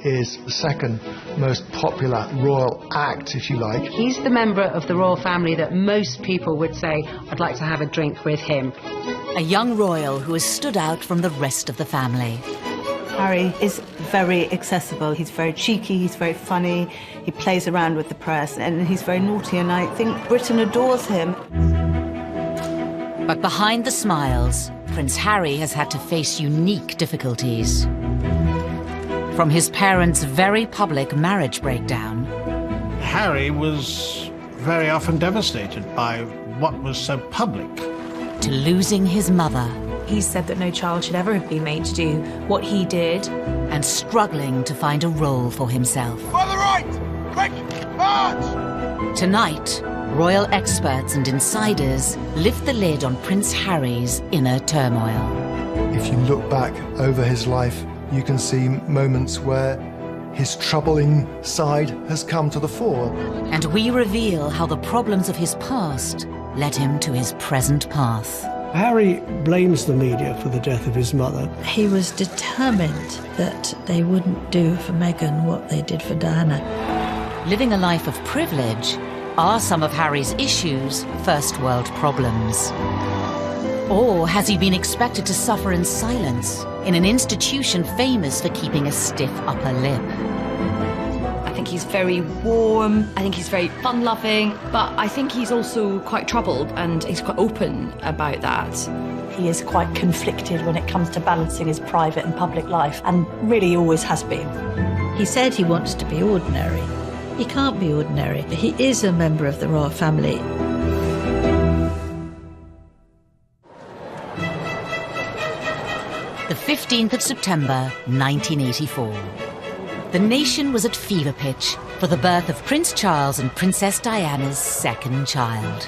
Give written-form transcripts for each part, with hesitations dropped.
is the second most popular royal act, if you like. He's the member of the royal family that most people would say, I'd like to have a drink with him. A young royal who has stood out from the rest of the family. Harry is very accessible. He's very cheeky, he's very funny, he plays around with the press, and he's very naughty, and I think Britain adores him. But behind the smiles, Prince Harry has had to face unique difficulties. From his parents' very public marriage breakdown. Harry was very often devastated by what was so public. To losing his mother. He said that no child should ever have been made to do what he did. And struggling to find a role for himself. On the right! Quick! March! Tonight, royal experts and insiders lift the lid on Prince Harry's inner turmoil. If you look back over his life, you can see moments where his troubling side has come to the fore. And we reveal how the problems of his past led him to his present path. Harry blames the media for the death of his mother. He was determined that they wouldn't do for Meghan what they did for Diana. Living a life of privilege, are some of Harry's issues first world problems? Or has he been expected to suffer in silence in an institution famous for keeping a stiff upper lip? I think he's very warm, I think he's very fun-loving, but I think he's also quite troubled and he's quite open about that. He is quite conflicted when it comes to balancing his private and public life, and really always has been. He said he wants to be ordinary. He can't be ordinary. He is a member of the royal family. The 15th of September, 1984. The nation was at fever pitch for the birth of Prince Charles and Princess Diana's second child.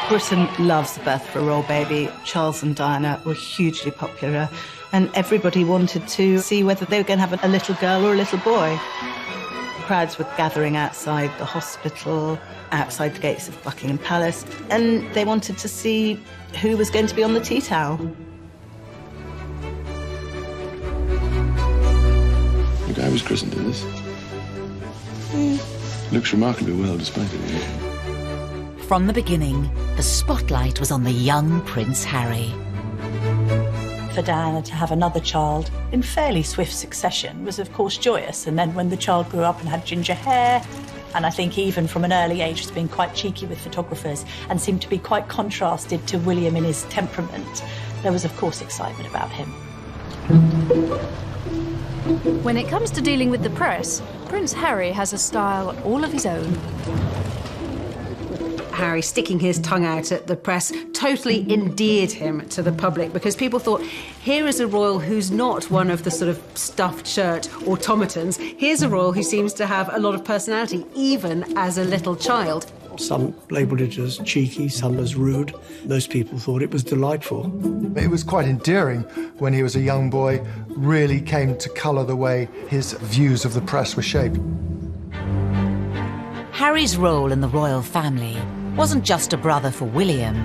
Britain loves the birth of a royal baby. Charles and Diana were hugely popular, and everybody wanted to see whether they were going to have a little girl or a little boy. Crowds were gathering outside the hospital, outside the gates of Buckingham Palace, and they wanted to see who was going to be on the tea towel. Look, I was christened in this. Looks remarkably well, despite it. From the beginning, the spotlight was on the young Prince Harry. For Diana to have another child in fairly swift succession was, of course, joyous. And then when the child grew up and had ginger hair, and I think even from an early age has been quite cheeky with photographers and seemed to be quite contrasted to William in his temperament, there was, of course, excitement about him. When it comes to dealing with the press, Prince Harry has a style all of his own. Harry sticking his tongue out at the press totally endeared him to the public, because people thought, here is a royal who's not one of the sort of stuffed shirt automatons. Here's a royal who seems to have a lot of personality, even as a little child. Some labelled it as cheeky, some as rude. Most people thought it was delightful. It was quite endearing when he was a young boy, really came to colour the way his views of the press were shaped. Harry's role in the royal family wasn't just a brother for William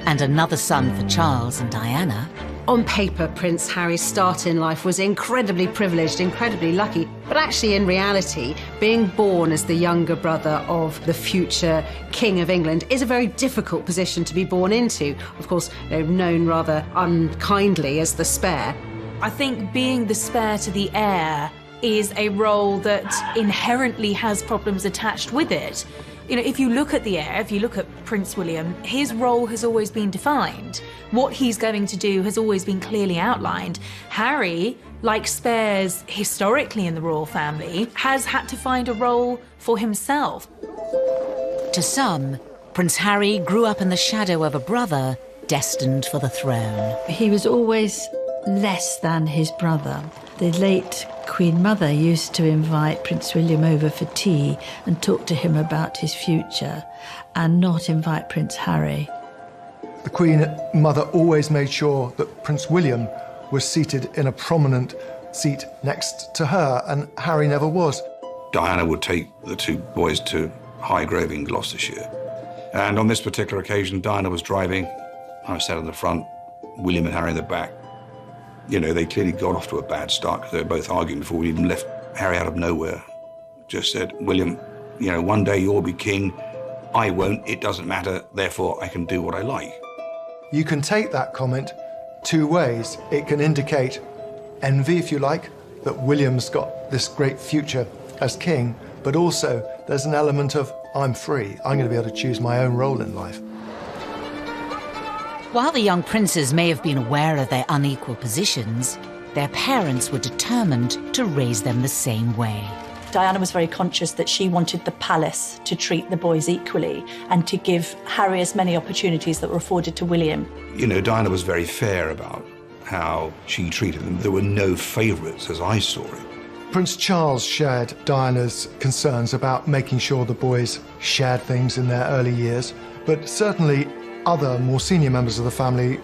and another son for Charles and Diana. On paper, Prince Harry's start in life was incredibly privileged, incredibly lucky. But actually, in reality, being born as the younger brother of the future King of England is a very difficult position to be born into. Of course, they're known rather unkindly as the spare. I think being the spare to the heir is a role that inherently has problems attached with it. You know, if you look at the heir, if you look at Prince William, his role has always been defined. What he's going to do has always been clearly outlined. Harry, like spares historically in the royal family, has had to find a role for himself. To some, Prince Harry grew up in the shadow of a brother destined for the throne. He was always less than his brother. The late Queen Mother used to invite Prince William over for tea and talk to him about his future, and not invite Prince Harry. The Queen Mother always made sure that Prince William was seated in a prominent seat next to her, and Harry never was. Diana would take the two boys to Highgrove in Gloucestershire. And on this particular occasion, Diana was driving, I was sat in the front, William and Harry in the back. You know, they clearly got off to a bad start because they were both arguing before we even left. Harry, out of nowhere, just said, William, you know, one day you'll be king. I won't. It doesn't matter. Therefore, I can do what I like. You can take that comment two ways. It can indicate envy, if you like, that William's got this great future as king, but also there's an element of, I'm free. I'm going to be able to choose my own role in life. While the young princes may have been aware of their unequal positions, their parents were determined to raise them the same way. Diana was very conscious that she wanted the palace to treat the boys equally and to give Harry as many opportunities that were afforded to William. You know, Diana was very fair about how she treated them. There were no favourites, as I saw it. Prince Charles shared Diana's concerns about making sure the boys shared things in their early years, but certainly other more senior members of the family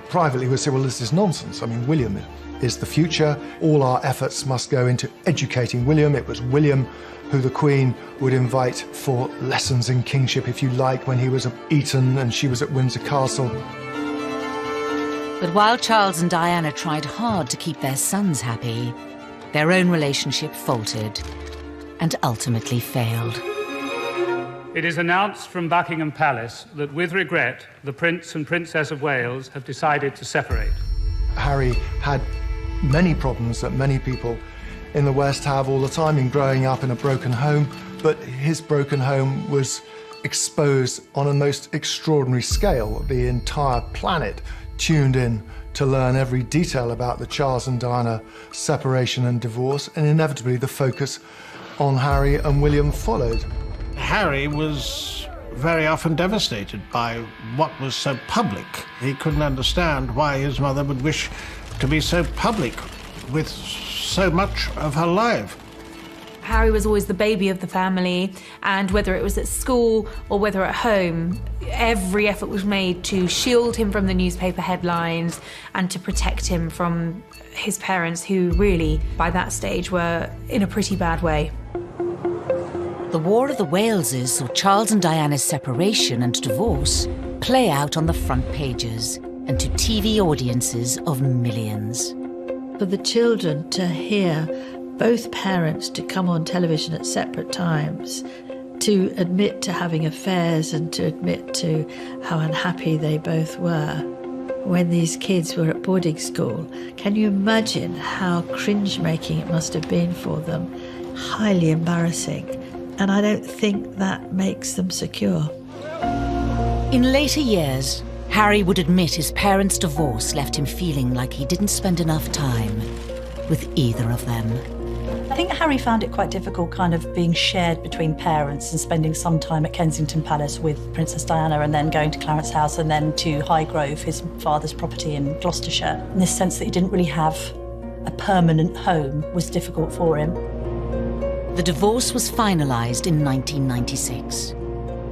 privately would say, well, this is nonsense. I mean, William is the future. All our efforts must go into educating William. It was William who the Queen would invite for lessons in kingship, if you like, when he was at Eton and she was at Windsor Castle. But while Charles and Diana tried hard to keep their sons happy, their own relationship faltered and ultimately failed. It is announced from Buckingham Palace that, with regret, the Prince and Princess of Wales have decided to separate. Harry had many problems that many people in the West have all the time in growing up in a broken home, but his broken home was exposed on a most extraordinary scale. The entire planet tuned in to learn every detail about the Charles and Diana separation and divorce, and inevitably the focus on Harry and William followed. Harry was very often devastated by what was so public. He couldn't understand why his mother would wish to be so public with so much of her life. Harry was always the baby of the family, and whether it was at school or whether at home, every effort was made to shield him from the newspaper headlines and to protect him from his parents, who really, by that stage, were in a pretty bad way. The War of the Waleses saw Charles and Diana's separation and divorce play out on the front pages and to TV audiences of millions. For the children to hear both parents to come on television at separate times, to admit to having affairs and to admit to how unhappy they both were when these kids were at boarding school. Can you imagine how cringe-making it must have been for them? Highly embarrassing. And I don't think that makes them secure. In later years, Harry would admit his parents' divorce left him feeling like he didn't spend enough time with either of them. I think Harry found it quite difficult kind of being shared between parents and spending some time at Kensington Palace with Princess Diana and then going to Clarence House and then to Highgrove, his father's property in Gloucestershire. In this sense that he didn't really have a permanent home was difficult for him. The divorce was finalised in 1996.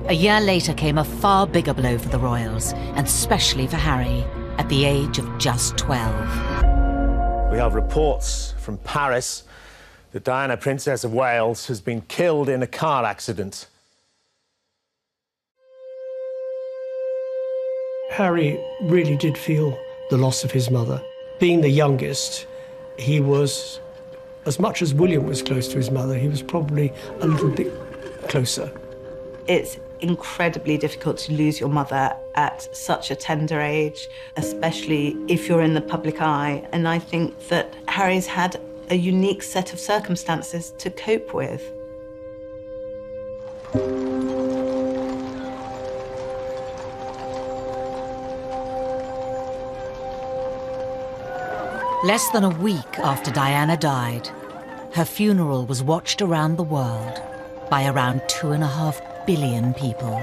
A year later came a far bigger blow for the royals, and especially for Harry, at the age of just 12. We have reports from Paris that Diana, Princess of Wales, has been killed in a car accident. Harry really did feel the loss of his mother. Being the youngest, he was, as much as William was close to his mother, he was probably a little bit closer. It's incredibly difficult to lose your mother at such a tender age, especially if you're in the public eye. And I think that Harry's had a unique set of circumstances to cope with. Less than a week after Diana died, her funeral was watched around the world by around 2.5 billion people.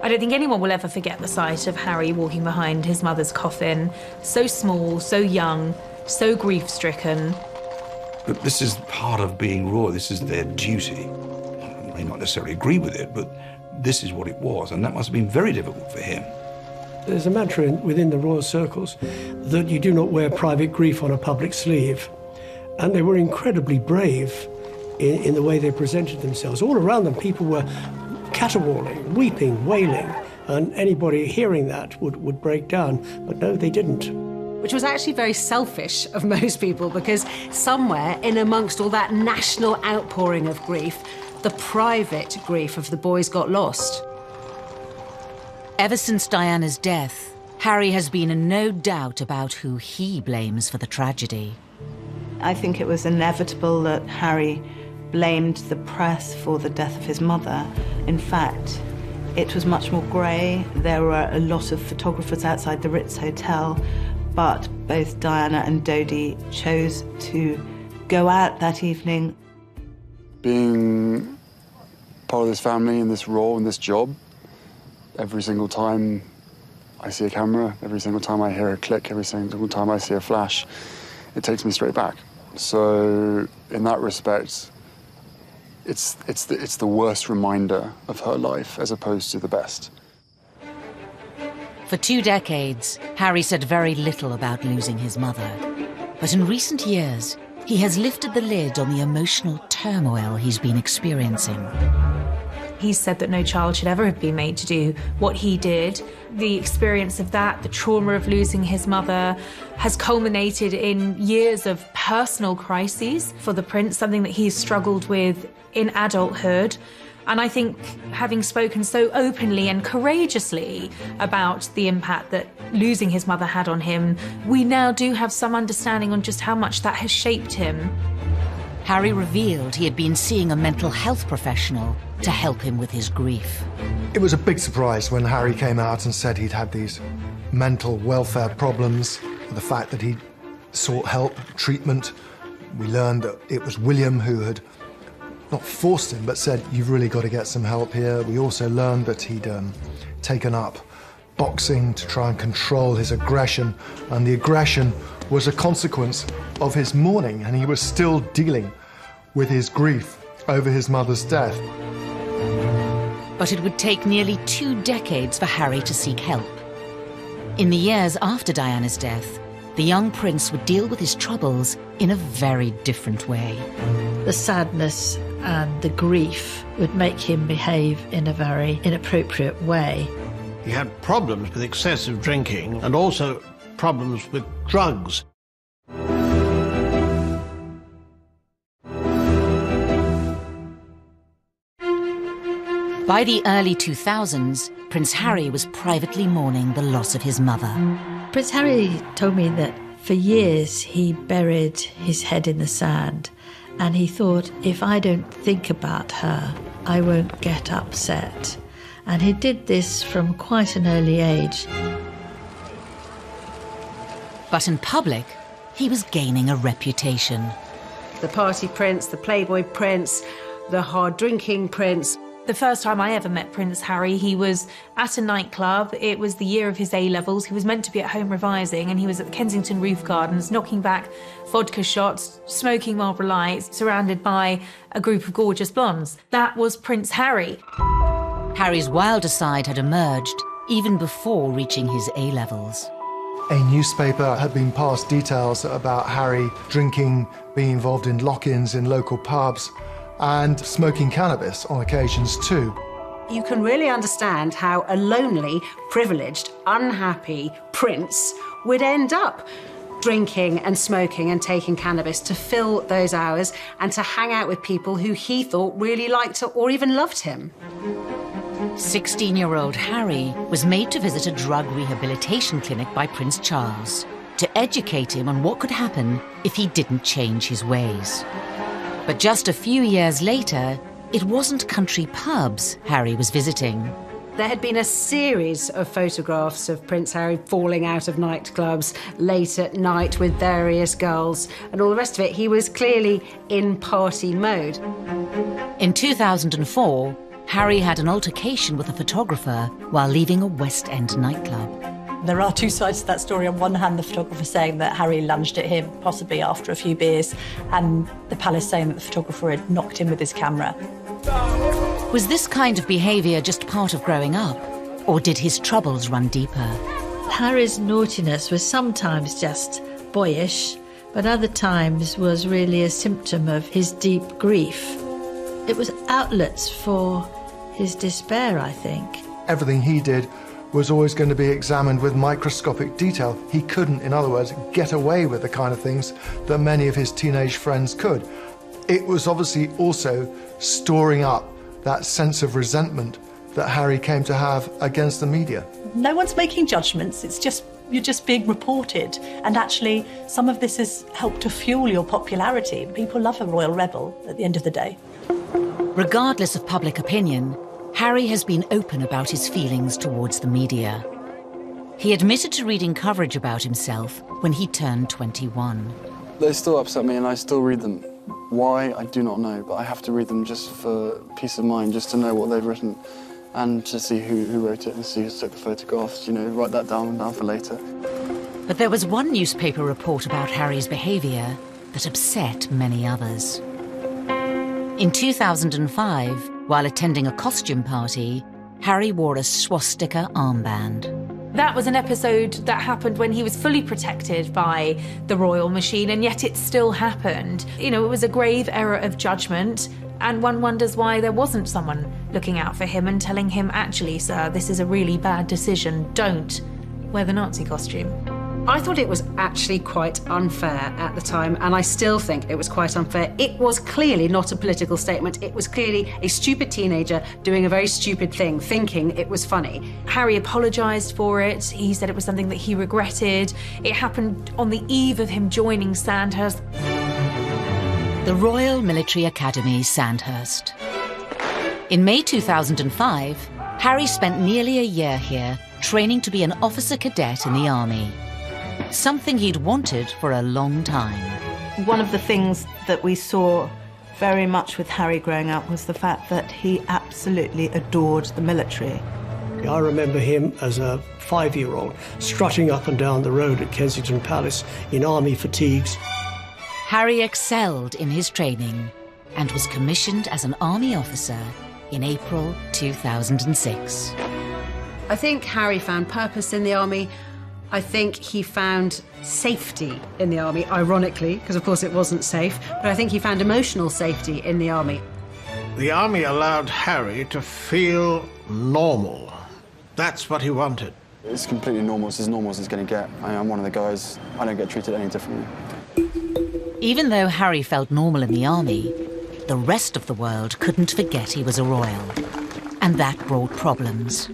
I don't think anyone will ever forget the sight of Harry walking behind his mother's coffin, so small, so young, so grief-stricken. But this is part of being royal. This is their duty. I may not necessarily agree with it, but this is what it was, and that must have been very difficult for him. There's a mantra within the royal circles that you do not wear private grief on a public sleeve. And they were incredibly brave in the way they presented themselves. All around them, people were caterwauling, weeping, wailing, and anybody hearing that would break down. But no, they didn't. which was actually very selfish of most people, because somewhere in amongst all that national outpouring of grief, the private grief of the boys got lost. Ever since Diana's death, Harry has been in no doubt about who he blames for the tragedy. I think it was inevitable that Harry blamed the press for the death of his mother. In fact, it was much more grey. There were a lot of photographers outside the Ritz Hotel, but both Diana and Dodi chose to go out that evening. Being part of this family and this role and this job, every single time I see a camera, every single time I hear a click, every single time I see a flash, it takes me straight back. So in that respect, it's the worst reminder of her life as opposed to the best. For 2 decades, Harry said very little about losing his mother. But in recent years, he has lifted the lid on the emotional turmoil he's been experiencing. He said that no child should ever have been made to do what he did. The experience of that, the trauma of losing his mother, has culminated in years of personal crises for the prince, something that he's struggled with in adulthood. And I think having spoken so openly and courageously about the impact that losing his mother had on him, we now do have some understanding on just how much that has shaped him. Harry revealed he had been seeing a mental health professional to help him with his grief. It was a big surprise when Harry came out and said he'd had these mental welfare problems, the fact that he'd sought help, treatment. We learned that it was William who had not forced him, but said, you've really got to get some help here. We also learned that he'd taken up boxing to try and control his aggression, and the aggression was a consequence of his mourning, and he was still dealing with his grief over his mother's death. But it would take nearly 2 decades for Harry to seek help. In the years after Diana's death, the young prince would deal with his troubles in a very different way. The sadness and the grief would make him behave in a very inappropriate way. He had problems with excessive drinking and also problems with drugs. By the early 2000s, Prince Harry was privately mourning the loss of his mother. Prince Harry told me that for years he buried his head in the sand, and he thought, if I don't think about her, I won't get upset. And he did this from quite an early age. But in public, he was gaining a reputation. The party prince, the playboy prince, the hard-drinking prince. The first time I ever met Prince Harry, he was at a nightclub. It was the year of his A-levels. He was meant to be at home revising, and he was at the Kensington Roof Gardens, knocking back vodka shots, smoking Marlboro Lights, surrounded by a group of gorgeous blondes. That was Prince Harry. Harry's wilder side had emerged even before reaching his A-levels. A newspaper had been passed details about Harry drinking, being involved in lock-ins in local pubs, and smoking cannabis on occasions too. You can really understand how a lonely, privileged, unhappy prince would end up drinking and smoking and taking cannabis to fill those hours and to hang out with people who he thought really liked or even loved him. 16-year-old Harry was made to visit a drug rehabilitation clinic by Prince Charles to educate him on what could happen if he didn't change his ways. But just a few years later, it wasn't country pubs Harry was visiting. There had been a series of photographs of Prince Harry falling out of nightclubs late at night with various girls and all the rest of it. He was clearly in party mode. In 2004, Harry had an altercation with a photographer while leaving a West End nightclub. There are two sides to that story. On one hand, the photographer saying that Harry lunged at him, possibly after a few beers, and the palace saying that the photographer had knocked him with his camera. Was this kind of behaviour just part of growing up, or did his troubles run deeper? Harry's naughtiness was sometimes just boyish, but other times was really a symptom of his deep grief. It was outlets for his despair, I think. Everything he did was always going to be examined with microscopic detail. He couldn't, in other words, get away with the kind of things that many of his teenage friends could. It was obviously also storing up that sense of resentment that Harry came to have against the media. No one's making judgments, you're just being reported. And actually, some of this has helped to fuel your popularity. People love a royal rebel at the end of the day. Regardless of public opinion, Harry has been open about his feelings towards the media. He admitted to reading coverage about himself when he turned 21. They still upset me and I still read them. Why, I do not know, but I have to read them just for peace of mind, just to know what they've written and to see who wrote it and see who took the photographs, write that down for later. But there was one newspaper report about Harry's behaviour that upset many others. In 2005, while attending a costume party, Harry wore a swastika armband. That was an episode that happened when he was fully protected by the royal machine, and yet it still happened. It was a grave error of judgment, and one wonders why there wasn't someone looking out for him and telling him, actually, sir, this is a really bad decision. Don't wear the Nazi costume. I thought it was actually quite unfair at the time, and I still think it was quite unfair. It was clearly not a political statement. It was clearly a stupid teenager doing a very stupid thing, thinking it was funny. Harry apologised for it. He said it was something that he regretted. It happened on the eve of him joining Sandhurst. The Royal Military Academy, Sandhurst. In May 2005, Harry spent nearly a year here training to be an officer cadet in the army. Something he'd wanted for a long time. One of the things that we saw very much with Harry growing up was the fact that he absolutely adored the military. I remember him as a 5-year-old strutting up and down the road at Kensington Palace in army fatigues. Harry excelled in his training and was commissioned as an army officer in April 2006. I think Harry found purpose in the army. I think he found safety in the army, ironically, because of course it wasn't safe, but I think he found emotional safety in the army. The army allowed Harry to feel normal. That's what he wanted. It's completely normal. It's as normal as it's going to get. I'm one of the guys. I don't get treated any differently. Even though Harry felt normal in the army, the rest of the world couldn't forget he was a royal. And that brought problems.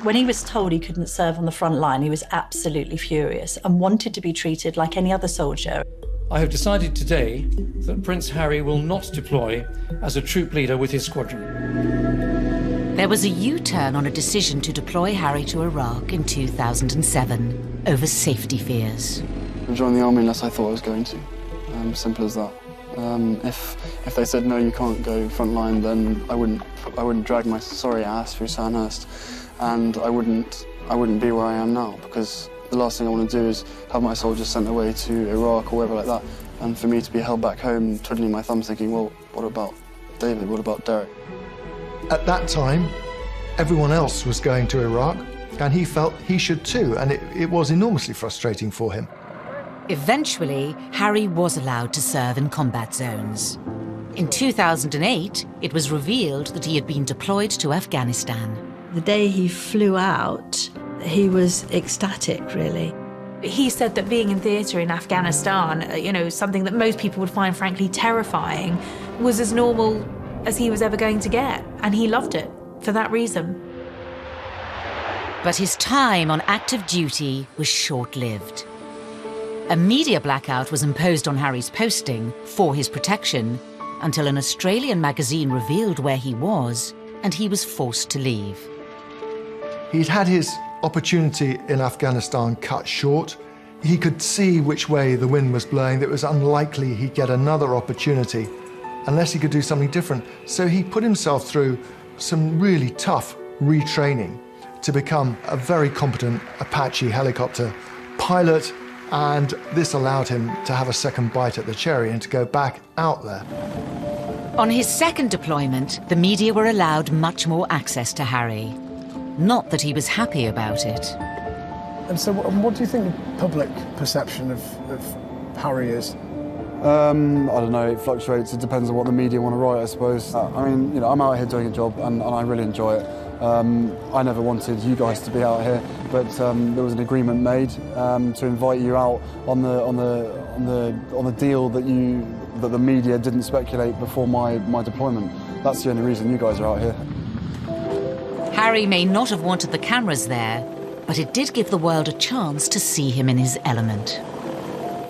When he was told he couldn't serve on the front line, he was absolutely furious and wanted to be treated like any other soldier. I have decided today that Prince Harry will not deploy as a troop leader with his squadron. There was a U-turn on a decision to deploy Harry to Iraq in 2007 over safety fears. I joined the army unless I thought I was going to. Simple as that. If they said no, you can't go front line, then I wouldn't drag my sorry ass through Sandhurst. And I wouldn't be where I am now, because the last thing I want to do is have my soldiers sent away to Iraq or wherever like that, and for me to be held back home, twiddling my thumbs thinking, well, what about David, what about Derek? At that time, everyone else was going to Iraq, and he felt he should too, and it was enormously frustrating for him. Eventually, Harry was allowed to serve in combat zones. In 2008, it was revealed that he had been deployed to Afghanistan. The day he flew out, he was ecstatic, really. He said that being in theatre in Afghanistan, something that most people would find frankly terrifying, was as normal as he was ever going to get, and he loved it for that reason. But his time on active duty was short-lived. A media blackout was imposed on Harry's posting for his protection until an Australian magazine revealed where he was, and he was forced to leave. He'd had his opportunity in Afghanistan cut short. He could see which way the wind was blowing, that it was unlikely he'd get another opportunity unless he could do something different. So he put himself through some really tough retraining to become a very competent Apache helicopter pilot, and this allowed him to have a second bite at the cherry and to go back out there. On his second deployment, the media were allowed much more access to Harry. Not that he was happy about it. And so what do you think the public perception of Harry is? I don't know, it fluctuates. It depends on what the media want to write, I suppose. I mean, you know, I'm out here doing a job and I really enjoy it. I never wanted you guys to be out here, but there was an agreement made to invite you out on the deal that the media didn't speculate before my deployment. That's the only reason you guys are out here. Harry may not have wanted the cameras there, but it did give the world a chance to see him in his element.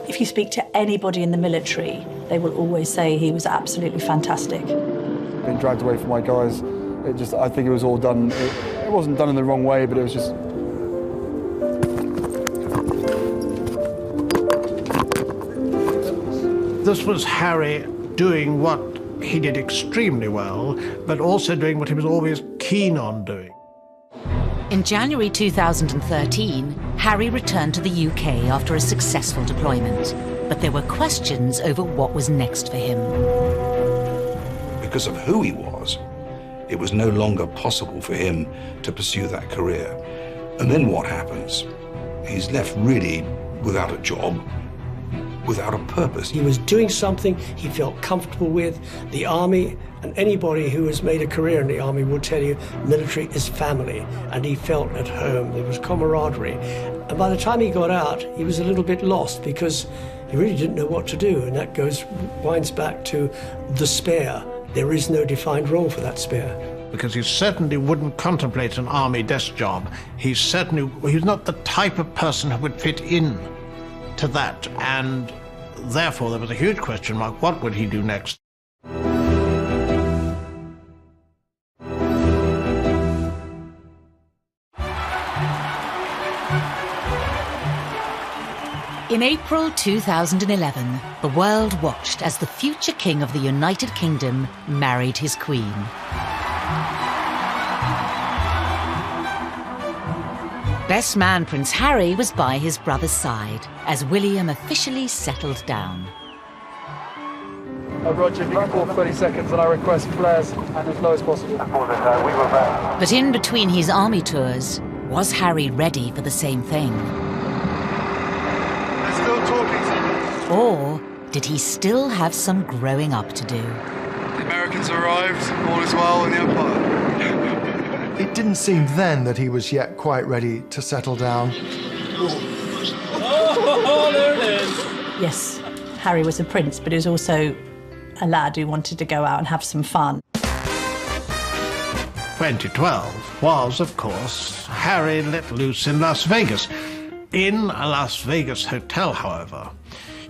If you speak to anybody in the military, they will always say he was absolutely fantastic. Being dragged away from my guys, I think it was all done. It wasn't done in the wrong way, but it was just. This was Harry doing what he did extremely well, but also doing what he was always keen on doing. In January 2013, Harry returned to the UK after a successful deployment, but there were questions over what was next for him. Because of who he was, it was no longer possible for him to pursue that career. And then what happens? He's left really without a job, without a purpose. He was doing something he felt comfortable with. The army, and anybody who has made a career in the army will tell you, military is family, and he felt at home. There was camaraderie. And by the time he got out, he was a little bit lost because he really didn't know what to do, and that winds back to the spare. There is no defined role for that spare. Because he certainly wouldn't contemplate an army desk job. He's not the type of person who would fit in to that, and therefore there was a huge question mark. What would he do next? In April 2011, the world watched as the future king of the United Kingdom married his queen. Best man Prince Harry was by his brother's side as William officially settled down. Roger, if you can call 30 seconds and I request flares and as low as possible. But in between his army tours, was Harry ready for the same thing? Still talking. Or did he still have some growing up to do? The Americans arrived, all is well in the Empire. It didn't seem then that he was yet quite ready to settle down. Oh, there it is. Yes, Harry was a prince, but he was also a lad who wanted to go out and have some fun. 2012 was, of course, Harry let loose in Las Vegas. In a Las Vegas hotel, however,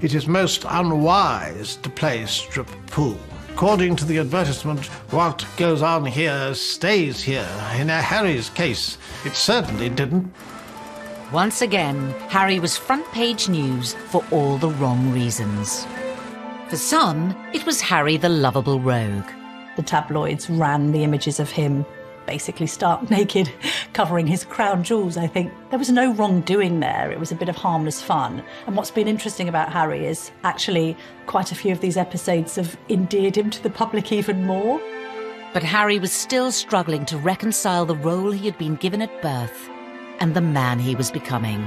it is most unwise to play strip pool. According to the advertisement, what goes on here stays here. In Harry's case, it certainly didn't. Once again, Harry was front-page news for all the wrong reasons. For some, it was Harry the lovable rogue. The tabloids ran the images of him basically stark naked, covering his crown jewels, I think. There was no wrongdoing there. It was a bit of harmless fun. And what's been interesting about Harry is actually quite a few of these episodes have endeared him to the public even more. But Harry was still struggling to reconcile the role he had been given at birth and the man he was becoming.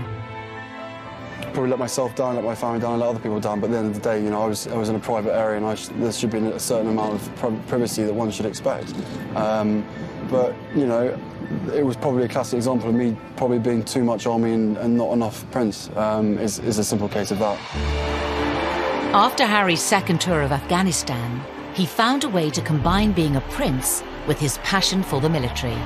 Probably let myself down, let my family down, let other people down, but at the end of the day, you know, I was in a private area and there should be a certain amount of privacy that one should expect. But, you know, it was probably a classic example of me probably being too much army and not enough prince, is a simple case of that. After Harry's second tour of Afghanistan, he found a way to combine being a prince with his passion for the military.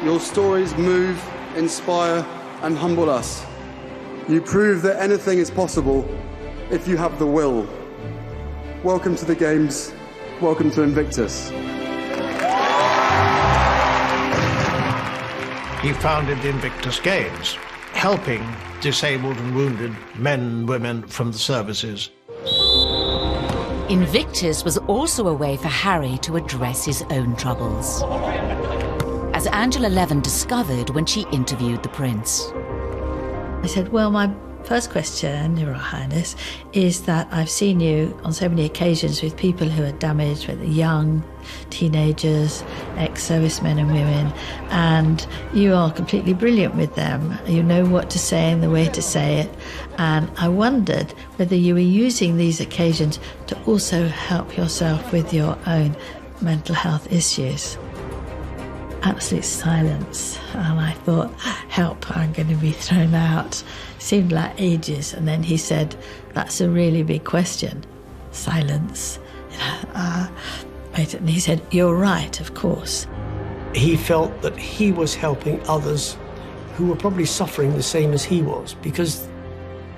Your stories move, inspire, and humble us. You prove that anything is possible if you have the will. Welcome to the Games. Welcome to Invictus. He founded the Invictus Games, helping disabled and wounded men and women from the services. Invictus was also a way for Harry to address his own troubles, as Angela Levin discovered when she interviewed the prince. I said, well, my First question, Your Highness, is that I've seen you on so many occasions with people who are damaged, whether young, teenagers, ex-servicemen and women, and you are completely brilliant with them. You know what to say and the way to say it. And I wondered whether you were using these occasions to also help yourself with your own mental health issues. Absolute silence, and I thought, help, I'm going to be thrown out. Seemed like ages, and then he said, that's a really big question. Silence. And he said, you're right, of course. He felt that he was helping others who were probably suffering the same as he was, because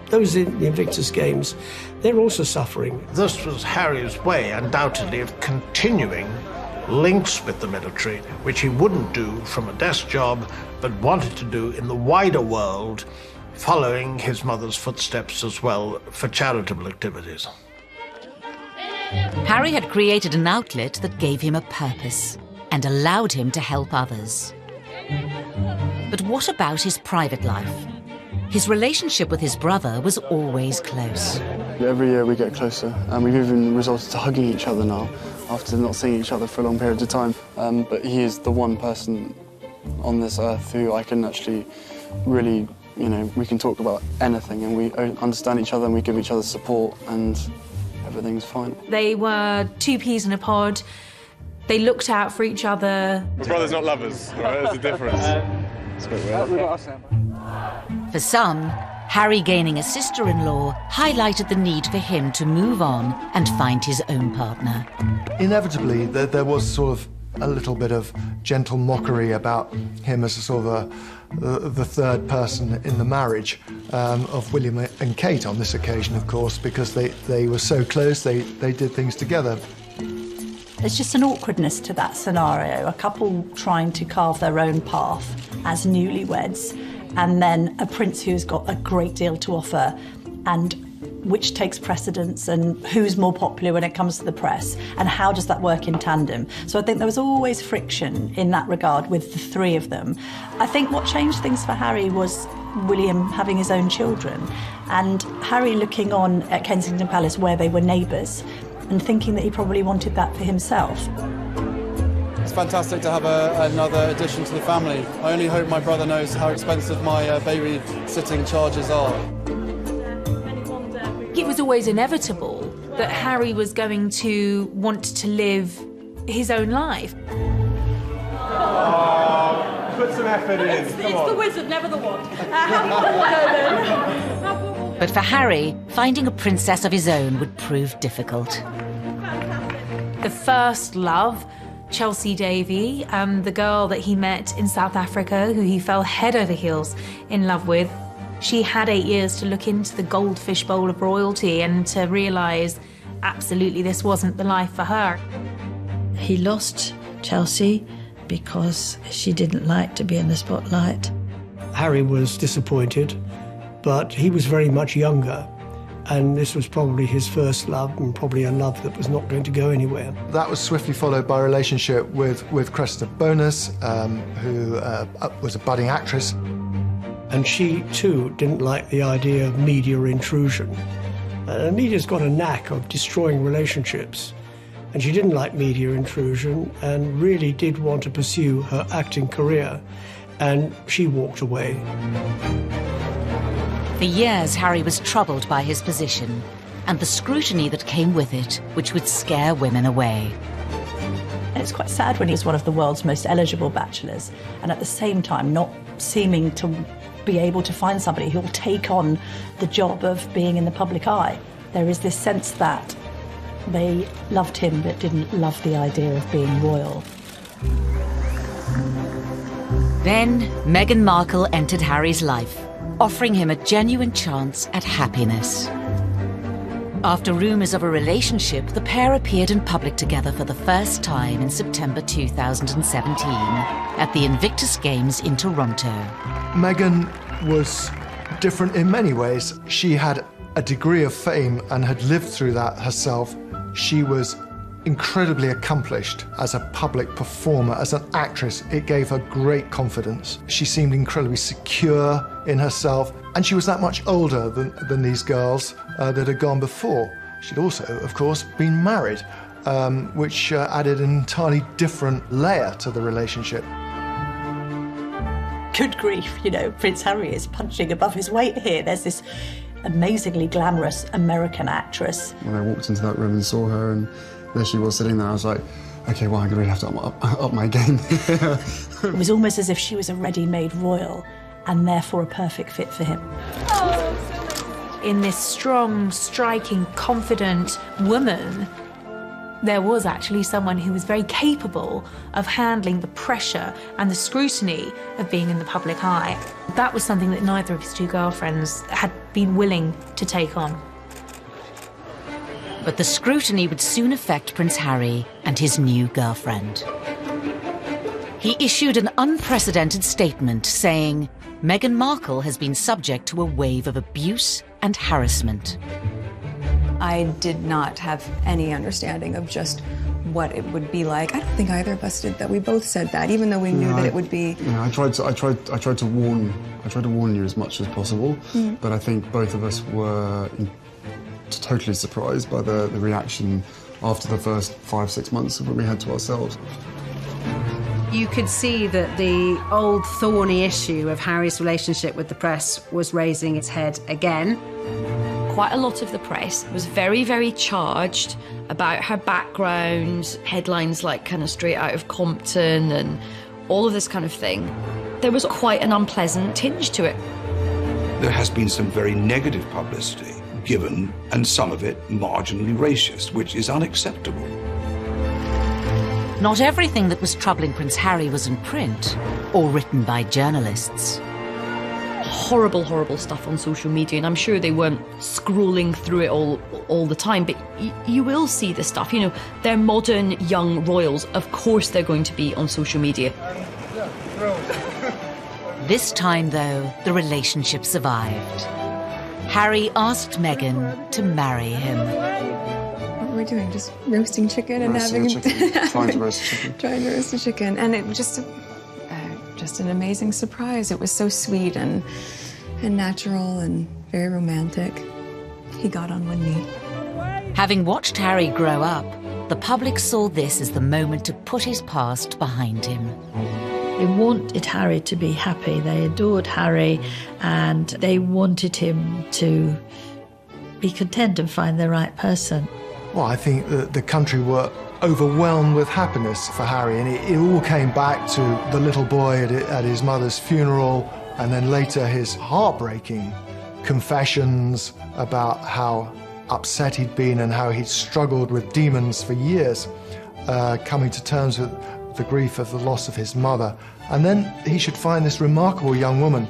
those in the Invictus Games, they're also suffering. This was Harry's way, undoubtedly, of continuing links with the military, which he wouldn't do from a desk job, but wanted to do in the wider world, following his mother's footsteps as well for charitable activities. Harry had created an outlet that gave him a purpose and allowed him to help others. But what about his private life? His relationship with his brother was always close. Every year we get closer, and we've even resorted to hugging each other now, after not seeing each other for long periods of time. But he is the one person on this earth who I can actually really, we can talk about anything, and we understand each other, and we give each other support, and everything's fine. They were two peas in a pod. They looked out for each other. We're brothers, not lovers, right? There's a difference. It's a bit weird. For some, Harry gaining a sister-in-law highlighted the need for him to move on and find his own partner. Inevitably, there was sort of a little bit of gentle mockery about him as a sort of the third person in the marriage of William and Kate on this occasion, of course, because they were so close, they did things together. There's just an awkwardness to that scenario, a couple trying to carve their own path as newlyweds, and then a prince who's got a great deal to offer, and which takes precedence, and who's more popular when it comes to the press, and how does that work in tandem. So I think there was always friction in that regard with the three of them. I think what changed things for Harry was William having his own children, and Harry looking on at Kensington Palace where they were neighbours, and thinking that he probably wanted that for himself. It's fantastic to have another addition to the family. I only hope my brother knows how expensive my babysitting charges are. It was always inevitable that Harry was going to want to live his own life. Oh, put some effort in. It's the wizard, never the wand. But for Harry, finding a princess of his own would prove difficult. The first love, Chelsea Davy, the girl that he met in South Africa, who he fell head over heels in love with, she had 8 years to look into the goldfish bowl of royalty and to realise absolutely this wasn't the life for her. He lost Chelsea because she didn't like to be in the spotlight. Harry was disappointed, but he was very much younger, and this was probably his first love, and probably a love that was not going to go anywhere. That was swiftly followed by a relationship with Cressida Bonas, who was a budding actress. And she, too, didn't like the idea of media intrusion. Media's got a knack of destroying relationships, and she didn't like media intrusion and really did want to pursue her acting career, and she walked away. For years, Harry was troubled by his position and the scrutiny that came with it, which would scare women away. And it's quite sad when he's one of the world's most eligible bachelors, and at the same time not seeming to be able to find somebody who will take on the job of being in the public eye. There is this sense that they loved him but didn't love the idea of being royal. Then Meghan Markle entered Harry's life, offering him a genuine chance at happiness. After rumours of a relationship, the pair appeared in public together for the first time in September 2017 at the Invictus Games in Toronto. Meghan was different in many ways. She had a degree of fame and had lived through that herself. She was incredibly accomplished as a public performer, as an actress. It gave her great confidence. She seemed incredibly secure in herself, and she was that much older than these girls that had gone before. She'd also, of course, been married, which added an entirely different layer to the relationship. Good grief, you know, Prince Harry is punching above his weight here. There's this amazingly glamorous American actress. When I walked into that room and saw her, and there she was sitting there, I was like, okay, well, I'm going to really have to up my game. It was almost as if she was a ready-made royal and therefore a perfect fit for him. In this strong, striking, confident woman, there was actually someone who was very capable of handling the pressure and the scrutiny of being in the public eye. That was something that neither of his two girlfriends had been willing to take on. But the scrutiny would soon affect Prince Harry and his new girlfriend. He issued an unprecedented statement saying, Meghan Markle has been subject to a wave of abuse and harassment. I did not have any understanding of just what it would be like. I don't think either of us did that. We both said that, even though we knew that it would be. Yeah, I tried to warn you as much as possible, but I think both of us were totally surprised by the reaction after the first 5-6 months when we had to ourselves. You could see that the old thorny issue of Harry's relationship with the press was raising its head again. Quite a lot of the press was very, very charged about her background, headlines like kind of straight out of Compton and all of this kind of thing. There was quite an unpleasant tinge to it. There has been some very negative publicity given, and some of it marginally racist, which is unacceptable. Not everything that was troubling Prince Harry was in print or written by journalists. Horrible, horrible stuff on social media, and I'm sure they weren't scrolling through it all the time, but you will see this stuff. You know, they're modern young royals. Of course they're going to be on social media. This time, though, the relationship survived. Harry asked Meghan to marry him. What were we doing? Just roasting chicken and having Trying to roast a chicken. Trying to roast a chicken, and it just an amazing surprise. It was so sweet and natural and very romantic. He got on one knee. Having watched Harry grow up, the public saw this as the moment to put his past behind him. They wanted Harry to be happy. They adored Harry, and they wanted him to be content and find the right person. Well, I think that the country were overwhelmed with happiness for Harry, and it all came back to the little boy at his mother's funeral, and then later his heartbreaking confessions about how upset he'd been and how he'd struggled with demons for years, coming to terms with the grief of the loss of his mother. And then he should find this remarkable young woman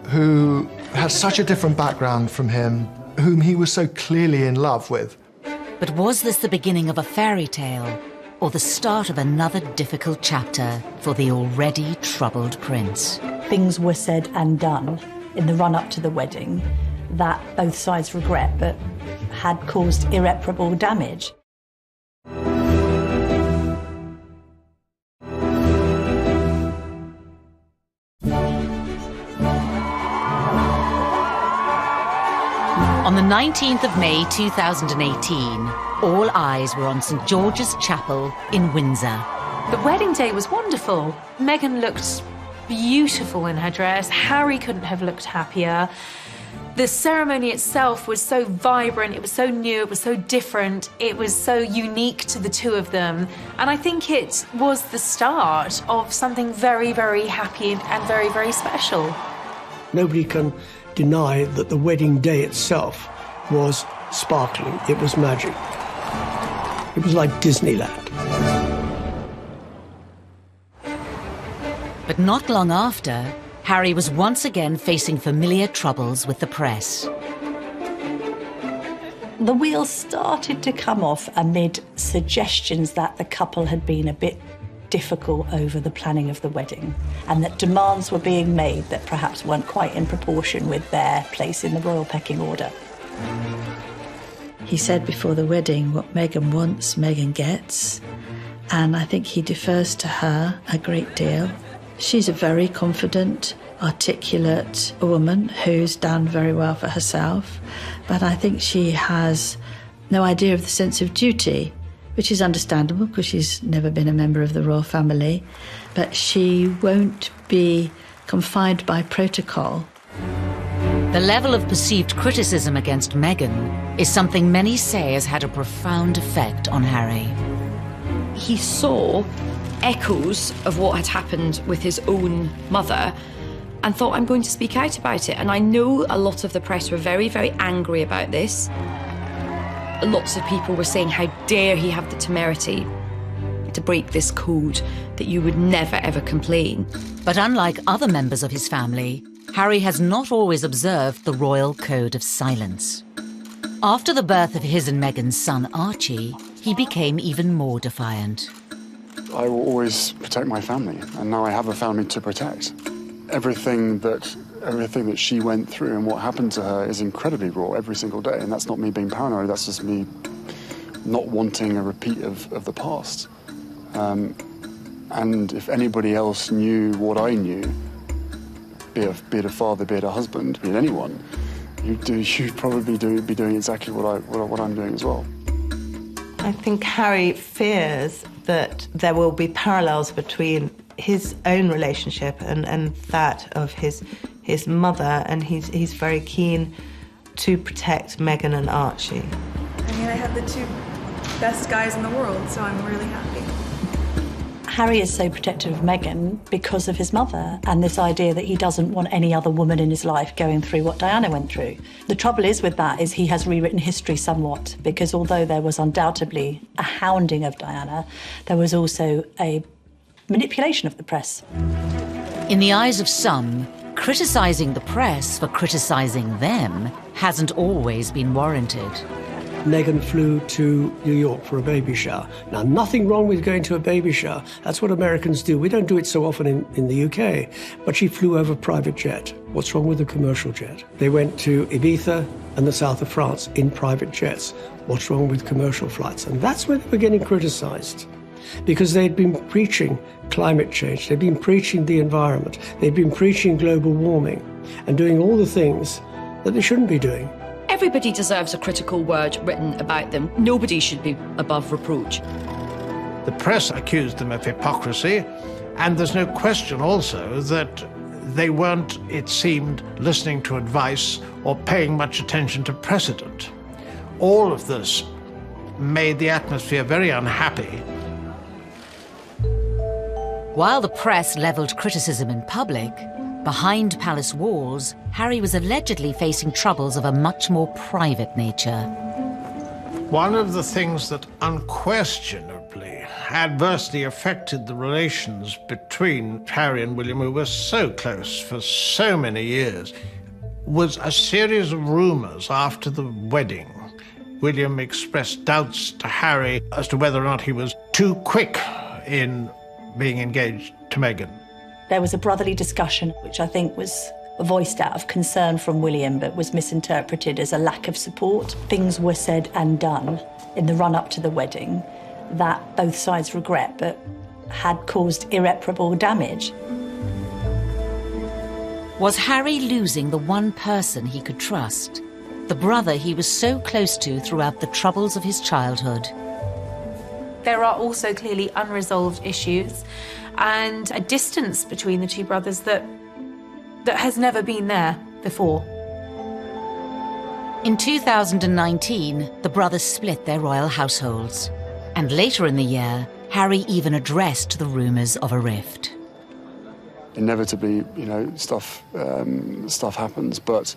who had such a different background from him, whom he was so clearly in love with. But was this the beginning of a fairy tale, or the start of another difficult chapter for the already troubled prince? Things were said and done in the run-up to the wedding that both sides regret, but had caused irreparable damage. On the 19th of May 2018, all eyes were on St. George's Chapel in Windsor. The wedding day was wonderful. Meghan looked beautiful in her dress. Harry couldn't have looked happier. The ceremony itself was so vibrant, it was so new, it was so different, it was so unique to the two of them. And I think it was the start of something very, very happy and very, very special. Nobody can deny that the wedding day itself was sparkling. It was magic. It was like Disneyland. But not long after, Harry was once again facing familiar troubles with the press. The wheels started to come off amid suggestions that the couple had been a bit difficult over the planning of the wedding, and that demands were being made that perhaps weren't quite in proportion with their place in the royal pecking order. He said before the wedding, what Meghan wants, Meghan gets. And I think he defers to her a great deal. She's a very confident, articulate woman who's done very well for herself. But I think she has no idea of the sense of duty, which is understandable because she's never been a member of the royal family. But she won't be confined by protocol. The level of perceived criticism against Meghan is something many say has had a profound effect on Harry. He saw echoes of what had happened with his own mother and thought, I'm going to speak out about it. And I know a lot of the press were very, very angry about this. Lots of people were saying, how dare he have the temerity to break this code, that you would never, ever complain. But unlike other members of his family, Harry has not always observed the royal code of silence. After the birth of his and Meghan's son Archie, he became even more defiant. I will always protect my family, and now I have a family to protect. Everything that she went through and what happened to her is incredibly raw every single day, and that's not me being paranoid, that's just me not wanting a repeat of the past. And if anybody else knew what I knew, be it a father, be it a husband, be it anyone, you'd probably be doing exactly what I'm doing as well. I think Harry fears that there will be parallels between his own relationship and that of his mother, and he's very keen to protect Meghan and Archie. I mean, I have the two best guys in the world, so I'm really happy. Harry is so protective of Meghan because of his mother and this idea that he doesn't want any other woman in his life going through what Diana went through. The trouble is with that is he has rewritten history somewhat, because although there was undoubtedly a hounding of Diana, there was also a manipulation of the press. In the eyes of some, criticising the press for criticising them hasn't always been warranted. Meghan flew to New York for a baby shower. Now, nothing wrong with going to a baby shower. That's what Americans do. We don't do it so often in the UK. But she flew over a private jet. What's wrong with a commercial jet? They went to Ibiza and the south of France in private jets. What's wrong with commercial flights? And that's where they were getting criticised, because they'd been preaching climate change. They'd been preaching the environment. They'd been preaching global warming and doing all the things that they shouldn't be doing. Everybody deserves a critical word written about them. Nobody should be above reproach. The press accused them of hypocrisy, and there's no question also that they weren't, it seemed, listening to advice or paying much attention to precedent. All of this made the atmosphere very unhappy. While the press levelled criticism in public, behind palace walls, Harry was allegedly facing troubles of a much more private nature. One of the things that unquestionably adversely affected the relations between Harry and William, who were so close for so many years, was a series of rumours after the wedding. William expressed doubts to Harry as to whether or not he was too quick in being engaged to Meghan. There was a brotherly discussion, which I think was voiced out of concern from William, but was misinterpreted as a lack of support. Things were said and done in the run-up to the wedding that both sides regret, but had caused irreparable damage. Was Harry losing the one person he could trust? The brother he was so close to throughout the troubles of his childhood? There are also clearly unresolved issues and a distance between the two brothers that has never been there before. In 2019, the brothers split their royal households. And later in the year, Harry even addressed the rumours of a rift. Inevitably, stuff happens, but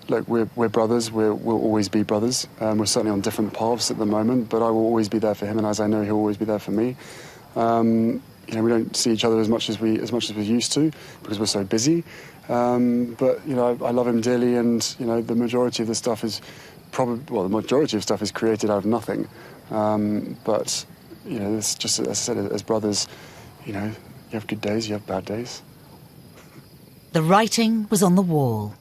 look, we're brothers. We'll always be brothers. We're certainly on different paths at the moment, but I will always be there for him, and as I know, he'll always be there for me. We don't see each other as much as we used to because we're so busy. But I love him dearly, and the majority of the stuff is the majority of stuff is created out of nothing. But it's just, as I said, as brothers, you have good days, you have bad days. The writing was on the wall.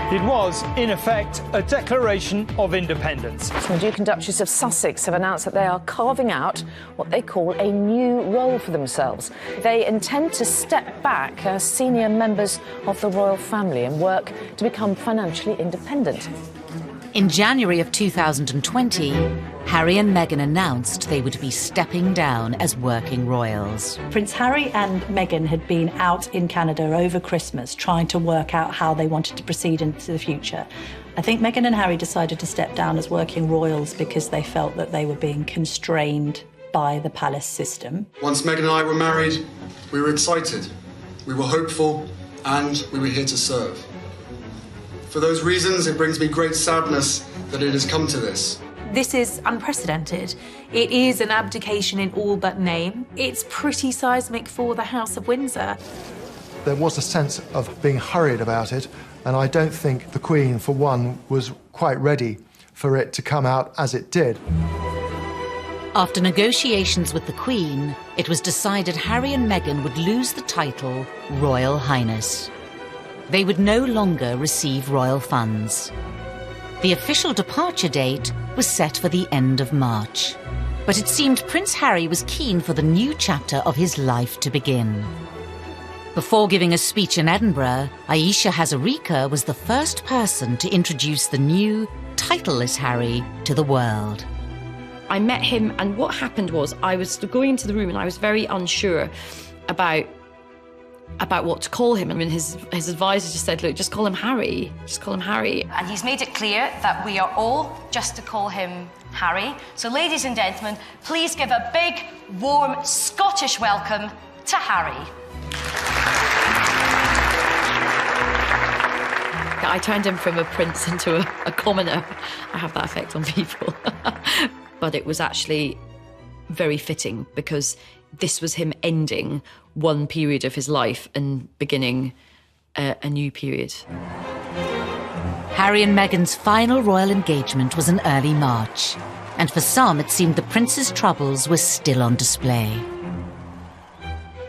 It was, in effect, a declaration of independence. The Duke and Duchess of Sussex have announced that they are carving out what they call a new role for themselves. They intend to step back as senior members of the royal family and work to become financially independent. In January of 2020, Harry and Meghan announced they would be stepping down as working royals. Prince Harry and Meghan had been out in Canada over Christmas trying to work out how they wanted to proceed into the future. I think Meghan and Harry decided to step down as working royals because they felt that they were being constrained by the palace system. Once Meghan and I were married, we were excited, we were hopeful, and we were here to serve. For those reasons, it brings me great sadness that it has come to this. This is unprecedented. It is an abdication in all but name. It's pretty seismic for the House of Windsor. There was a sense of being hurried about it, and I don't think the Queen, for one, was quite ready for it to come out as it did. After negotiations with the Queen, it was decided Harry and Meghan would lose the title Royal Highness. They would no longer receive royal funds. The official departure date was set for the end of March. But it seemed Prince Harry was keen for the new chapter of his life to begin. Before giving a speech in Edinburgh, Ayesha Hazarika was the first person to introduce the new, titleless Harry to the world. I met him, and what happened was I was going into the room and I was very unsure about what to call him. I mean, his advisor just said, look, just call him Harry. Just call him Harry. And he's made it clear that we are all just to call him Harry. So, ladies and gentlemen, please give a big, warm Scottish welcome to Harry. I turned him from a prince into a commoner. I have that effect on people. But it was actually very fitting because this was him ending one period of his life and beginning a new period. Harry and Meghan's final royal engagement was in early March, and for some it seemed the prince's troubles were still on display.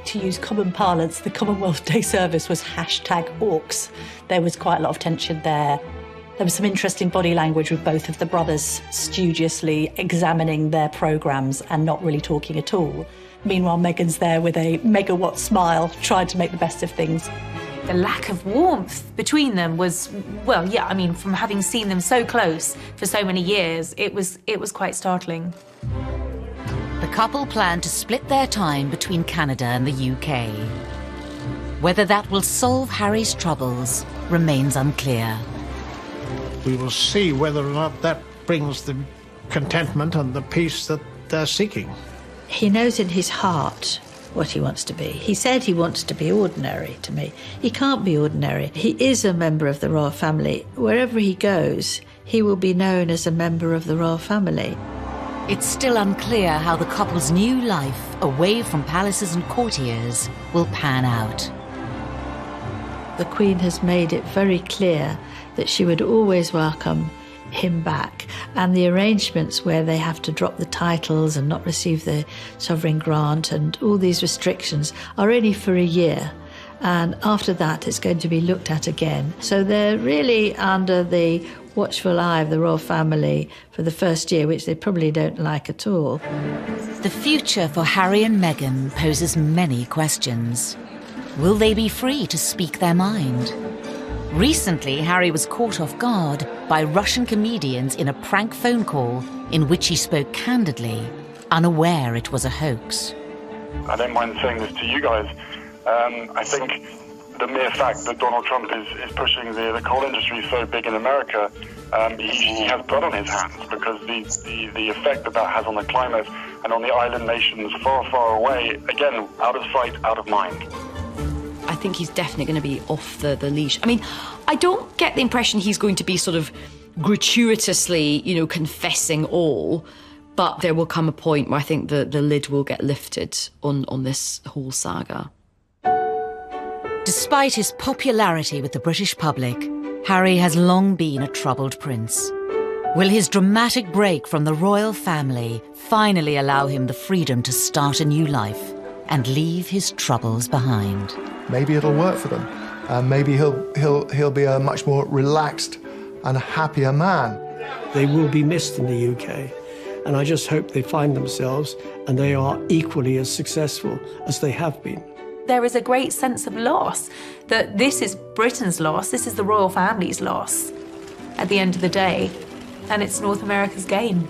To use common parlance, the Commonwealth Day service was #Orcs. There was quite a lot of tension there. There was some interesting body language with both of the brothers studiously examining their programmes and not really talking at all. Meanwhile, Meghan's there with a megawatt smile, trying to make the best of things. The lack of warmth between them was, well, yeah, I mean, from having seen them so close for so many years, it was quite startling. The couple planned to split their time between Canada and the UK. Whether that will solve Harry's troubles remains unclear. We will see whether or not that brings the contentment and the peace that they're seeking. He knows in his heart what he wants to be. He said he wants to be ordinary to me. He can't be ordinary. He is a member of the royal family. Wherever he goes, he will be known as a member of the royal family. It's still unclear how the couple's new life, away from palaces and courtiers, will pan out. The Queen has made it very clear that she would always welcome him back, and the arrangements where they have to drop the titles and not receive the sovereign grant and all these restrictions are only for a year, and after that it's going to be looked at again. So they're really under the watchful eye of the royal family for the first year, which they probably don't like at all. The future for Harry and Meghan poses many questions. Will they be free to speak their mind? Recently, Harry was caught off guard by Russian comedians in a prank phone call in which he spoke candidly, unaware it was a hoax. I don't mind saying this to you guys. I think the mere fact that Donald Trump is pushing the coal industry so big in America, he has blood on his hands, because the effect that has on the climate and on the island nations far, far away, again, out of sight, out of mind. I think he's definitely going to be off the leash. I mean, I don't get the impression he's going to be sort of gratuitously, confessing all, but there will come a point where I think the lid will get lifted on this whole saga. Despite his popularity with the British public, Harry has long been a troubled prince. Will his dramatic break from the royal family finally allow him the freedom to start a new life and leave his troubles behind? Maybe it'll work for them. maybe he'll be a much more relaxed and happier man. They will be missed in the UK, and I just hope they find themselves and they are equally as successful as they have been. There is a great sense of loss, that this is Britain's loss, this is the royal family's loss at the end of the day, and it's North America's gain.